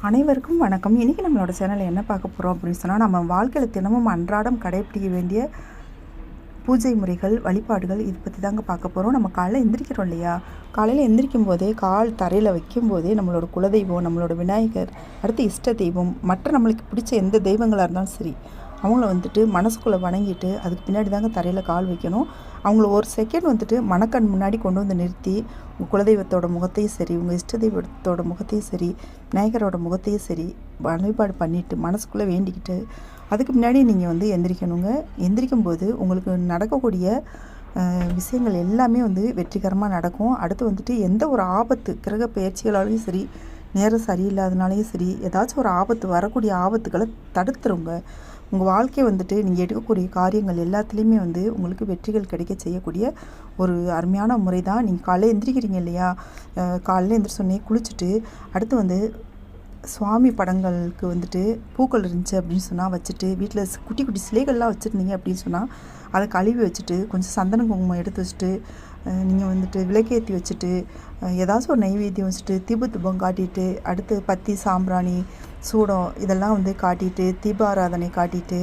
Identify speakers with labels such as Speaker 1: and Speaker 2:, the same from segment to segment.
Speaker 1: அனைவருக்கும் வணக்கம். இன்றைக்கி நம்மளோட சேனலில் என்ன பார்க்க போகிறோம் அப்படின்னு சொன்னால், நம்ம வாழ்க்கையில் தினமும் அன்றாடம் கடைப்பிடிக்க வேண்டிய பூஜை முறைகள், வழிபாடுகள் இது பற்றி தாங்க பார்க்க போகிறோம். நம்ம காலையில் எந்திரிக்கிறோம் இல்லையா, காலையில் எந்திரிக்கும் போதே கால் தரையில் வைக்கும் போதே நம்மளோட குலதெய்வம், நம்மளோட விநாயகர், அடுத்து இஷ்ட தெய்வம், மற்ற நம்மளுக்கு பிடிச்ச எந்த தெய்வங்களாக இருந்தாலும் சரி, அவங்கள மனசுக்குள்ளே வணங்கிட்டு அதுக்கு பின்னாடி தாங்க தரையில் கால் வைக்கணும். அவங்கள ஒரு செகண்ட் மனக்கண் முன்னாடி கொண்டு வந்து நிறுத்தி உங்கள் குலதெய்வத்தோட முகத்தையும் சரி, உங்கள் இஷ்ட தெய்வத்தோட முகத்தையும் சரி, விநாயகரோட முகத்தையும் சரி வழிபாடு பண்ணிவிட்டு மனசுக்குள்ளே வேண்டிக்கிட்டு அதுக்கு முன்னாடி நீங்கள் எந்திரிக்கணுங்க. எந்திரிக்கும் போது உங்களுக்கு நடக்கக்கூடிய விஷயங்கள் எல்லாமே வெற்றிகரமாக நடக்கும். அடுத்து எந்த ஒரு ஆபத்து கிரக பயிற்சிகளாலையும் சரி, நேரம் சரியில்லாதனாலையும் சரி, ஏதாச்சும் ஒரு ஆபத்து வரக்கூடிய ஆபத்துக்களை தடுத்துருங்க. உங்கள் வாழ்க்கையை நீங்கள் எடுக்கக்கூடிய காரியங்கள் எல்லாத்துலேயுமே உங்களுக்கு வெற்றிகள் கிடைக்க செய்யக்கூடிய ஒரு அருமையான முறை தான். நீங்கள் காலையில் எந்திரிக்கிறீங்க இல்லையா, காலையில் எந்திரிச்சோடனே குளிச்சுட்டு அடுத்து சுவாமி படங்களுக்கு பூக்கள் இருந்துச்சு அப்படின்னு சொன்னால் வச்சுட்டு, வீட்டில் குட்டி குட்டி சிலைகள்லாம் வச்சுருந்தீங்க அப்படின்னு சொன்னால் அதை கழுவி வச்சுட்டு, கொஞ்சம் சந்தன குங்குமம் எடுத்து வச்சுட்டு, நீங்கள் விளக்கேற்றி வச்சுட்டு, ஏதாச்சும் ஒரு நைவேத்தியம் வச்சுட்டு, தீபத்துபம் காட்டிட்டு, அடுத்து பத்தி சாம்பிராணி சூடம் இதெல்லாம் காட்டிட்டு, தீபாராதனை காட்டிட்டு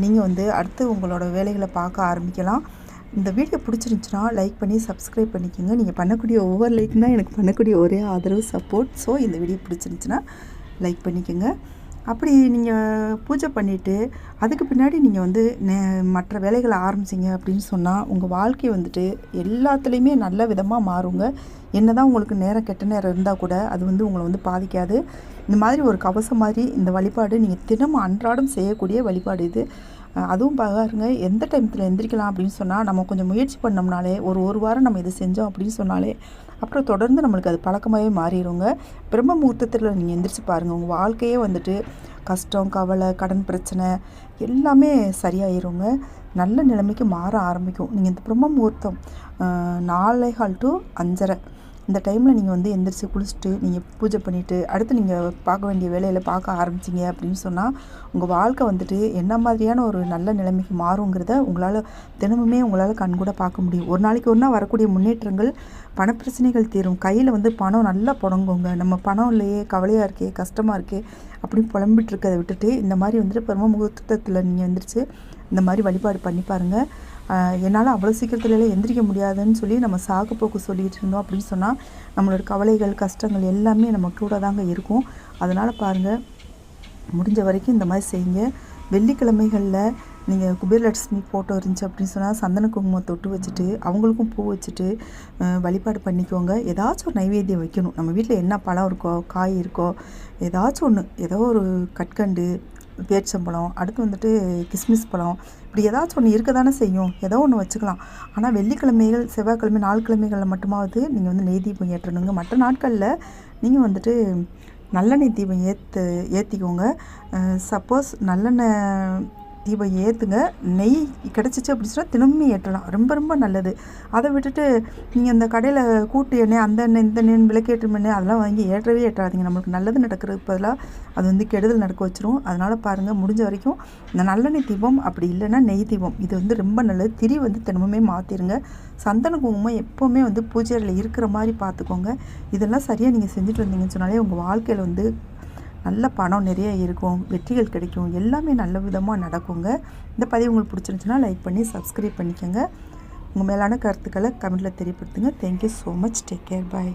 Speaker 1: நீங்கள் அடுத்து உங்களோட வேலைகளை பார்க்க ஆரம்பிக்கலாம். இந்த வீடியோ பிடிச்சிருந்துச்சுன்னா லைக் பண்ணி சப்ஸ்கிரைப் பண்ணிக்கோங்க. நீங்கள் பண்ணக்கூடிய ஒவ்வொரு லைக் தான் எனக்கு பண்ணக்கூடிய ஒரே ஆதரவு, சப்போர்ட். ஸோ இந்த வீடியோ பிடிச்சிருந்துச்சுன்னா லைக் பண்ணிக்கோங்க. அப்படி நீங்கள் பூஜை பண்ணிவிட்டு அதுக்கு பின்னாடி நீங்கள் மற்ற வேலைகளை ஆரம்பிச்சிங்க அப்படின்னு சொன்னால் உங்கள் வாழ்க்கை எல்லாத்துலேயுமே நல்ல விதமாக மாறுங்க. என்ன தான் உங்களுக்கு நேரம் கெட்ட நேரம் இருந்தால் கூட அது உங்களை பாதிக்காது. இந்த மாதிரி ஒரு கவசம் மாதிரி இந்த வழிபாடு நீங்கள் தினமும் அன்றாடம் செய்யக்கூடிய வழிபாடு இது. அதுவும் பாருங்க, எந்த டைமத்தில் எந்திரிக்கலாம் அப்படின்னு சொன்னால், நம்ம கொஞ்சம் முயற்சி பண்ணோம்னாலே ஒரு வாரம் நம்ம இதை செஞ்சோம் அப்படின்னு சொன்னாலே அப்புறம் தொடர்ந்து நம்மளுக்கு அது பழக்கமாகவே மாறிடுங்க. பிரம்ம முகூர்த்தத்தில் நீங்கள் எந்திரிச்சு பாருங்கள், உங்கள் வாழ்க்கையே கஷ்டம், கவலை, கடன் பிரச்சனை எல்லாமே சரியாயிருங்க. நல்ல நிலைமைக்கு மாற ஆரம்பிக்கும். நீங்கள் இந்த பிரம்ம முகூர்த்தம் 4:15 to 5:30 இந்த டைமில் நீங்கள் எந்திரிச்சு குளிச்சுட்டு நீங்கள் பூஜை பண்ணிவிட்டு அடுத்து நீங்கள் பார்க்க வேண்டிய வேலையில் பார்க்க ஆரம்பிச்சிங்க அப்படின்னு சொன்னால் உங்கள் வாழ்க்கை என்ன மாதிரியான ஒரு நல்ல நிலைமைக்கு மாறுங்கிறத உங்களால் தினமுமே உங்களால் கண்கூட பார்க்க முடியும். ஒரு நாளைக்கு ஒரு நாள் வரக்கூடிய முன்னேற்றங்கள், பணப்பிரச்சனைகள் தீரும். கையில் பணம் நல்லா புடங்குங்க. நம்ம பணம் இல்லையே, கவலையாக இருக்கே, கஷ்டமாக இருக்கே அப்படின்னு புலம்பிட்டு இருக்கிறத விட்டுட்டு இந்த மாதிரி பிரம்ம முகூர்த்தத்தில் நீங்கள் எந்திரிச்சு இந்த மாதிரி வழிபாடு பண்ணி பாருங்கள். என்னால் அவ்வளோ சீக்கிரத்துலலாம் எந்திரிக்க முடியாதுன்னு சொல்லி நம்ம சாக்குப்போக்கு சொல்லிகிட்டு இருந்தோம் அப்படின்னு சொன்னால் நம்மளோட கவலைகள், கஷ்டங்கள் எல்லாமே நம்ம கூட தாங்க இருக்கும். அதனால் பாருங்கள், முடிஞ்ச வரைக்கும் இந்த மாதிரி செய்யுங்க. வெள்ளிக்கிழமைகளில் நீங்கள் குபேரலட்சுமி ஃபோட்டோ இருந்துச்சு அப்படின்னு சொன்னால் சந்தன குங்குமம் தொட்டு வச்சுட்டு அவங்களுக்கும் பூ வச்சுட்டு வழிபாடு பண்ணிக்கோங்க. ஏதாச்சும் ஒரு நைவேத்தியம் வைக்கணும். நம்ம வீட்டில் என்ன பழம் இருக்கோ, காய் இருக்கோ, ஏதாச்சும் ஒன்று, ஏதோ ஒரு கற்கண்டு, பேரிச்சம்பழம், அடுத்து கிஸ்மிஸ் பழம், இப்படி ஏதாச்சும் ஒன்று இருக்க தானே செய்யும். ஏதோ ஒன்று வச்சுக்கலாம். ஆனால் வெள்ளிக்கிழமைகள், செவ்வாய்க்கிழமை, 4 கிழமைகளில் மட்டுமாவது நீங்கள் நெய் தீபம் ஏற்றணுங்க. மற்ற நாட்களில் நீங்கள் நல்லெண்ணெய் தீபம் ஏற்றிக்கோங்க. சப்போஸ் நல்லெண்ணெய் தீபம் ஏற்றுங்க, நெய் கிடச்சிச்சு அப்படின்னு சொன்னால் தினமும் ஏற்றலாம். ரொம்ப ரொம்ப நல்லது. அதை விட்டுட்டு நீங்கள் இந்த கடையில் கூட்டு எண்ணெய், அந்த எண்ணெய், இந்த எண்ணெய், விளக்கேற்றும் எண்ணெய் அதெல்லாம் வாங்கி ஏற்றவே ஏற்றாதீங்க. நம்மளுக்கு நல்லது நடக்கிறதுக்கு பதிலாக அது கெடுதல் நடக்க வச்சிரும். அதனால் பாருங்கள், முடிஞ்ச வரைக்கும் இந்த நல்லெண்ணெய் தீபம் அப்படி இல்லைன்னா நெய் தீபம் இது ரொம்ப நல்லது. திரி தினமுமே மாற்றிடுங்க. சந்தன குங்குமம் எப்போவுமே பூஜையில் இருக்கிற மாதிரி பார்த்துக்கோங்க. இதெல்லாம் சரியாக நீங்கள் செஞ்சுட்டு வந்தீங்கன்னு சொன்னாலே உங்கள் வாழ்க்கையில் நல்ல பணம் நிறைய இருக்கும், வெற்றிகள் கிடைக்கும், எல்லாமே நல்ல விதமாக நடக்குங்க. இந்த பதிவு உங்களுக்கு பிடிச்சிருந்துச்சுன்னா லைக் பண்ணி சப்ஸ்கிரைப் பண்ணிக்கோங்க. உங்கள் மேலான கருத்துக்களை கமெண்ட்டில் தெரியப்படுத்துங்க. Thank you so much. Take care. பாய்.